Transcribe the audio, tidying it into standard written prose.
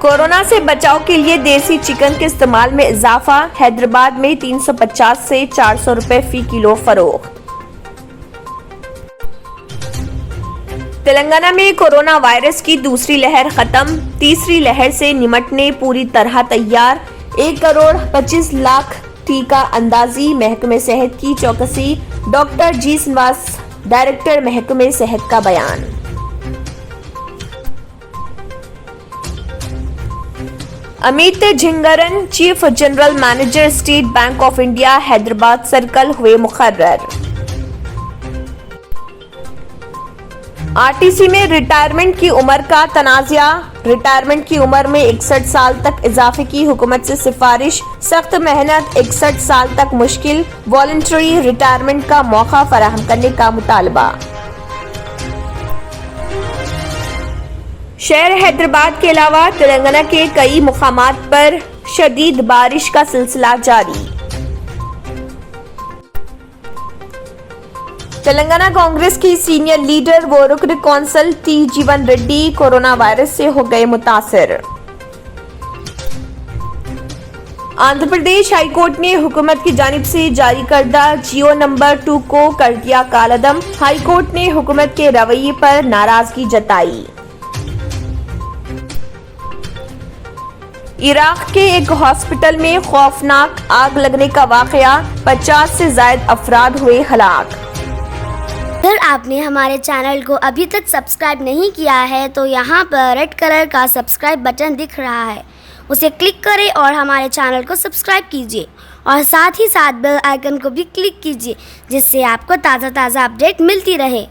Corona से बचाव के लिए देसी चिकन के इस्तेमाल में इजाफा। हैदराबाद में 350 से 400 रुपए फी किलो फरोख्त। तेलंगाना में कोरोना वायरस की दूसरी लहर खत्म। तीसरी लहर से निपटने पूरी तरह तैयार। 1,25,00,000 टीका अंदाजी। महकमे सेहत की चौकसी। डॉक्टर जी श्रीनिवास, डायरेक्टर महकमे सेहत का बयान। Amit Jhingran, chief general manager state bank of India Hyderabad circle हुए मुकर्रर। आरटीसी में रिटायरमेंट की उम्र का तनाज़ा। रिटायरमेंट की उम्र में 61 साल तक इजाफे की हुकूमत से सिफारिश। सख्त मेहनत 61 साल तक मुश्किल। वॉलंटरी रिटायरमेंट का मौका फराहम करने का मुतालबा। शहर हैदराबाद के अलावा तेलंगाना के कई मुकामात पर शदीद बारिश का सिलसिला जारी। तेलंगाना कांग्रेस की सीनियर लीडर व रुकन कौंसिल टी जीवन रेड्डी कोरोना वायरस से हो गए मुतासिर। आंध्र प्रदेश हाईकोर्ट ने हुकूमत की जानिब से जारी करदा जियो नंबर 2 को कर दिया कालअदम। हाईकोर्ट ने हुकूमत के रवैये पर नाराजगी जताई। इराक के एक हॉस्पिटल में खौफनाक आग लगने का वाकया। 50 से ज्यादा अफराद हुए हलाक। अगर आपने हमारे चैनल को अभी तक सब्सक्राइब नहीं किया है तो यहाँ पर रेड कलर का सब्सक्राइब बटन दिख रहा है, उसे क्लिक करें और हमारे चैनल को सब्सक्राइब कीजिए और साथ ही साथ बेल आइकन को भी क्लिक कीजिए, जिससे आपको ताज़ा अपडेट मिलती रहे।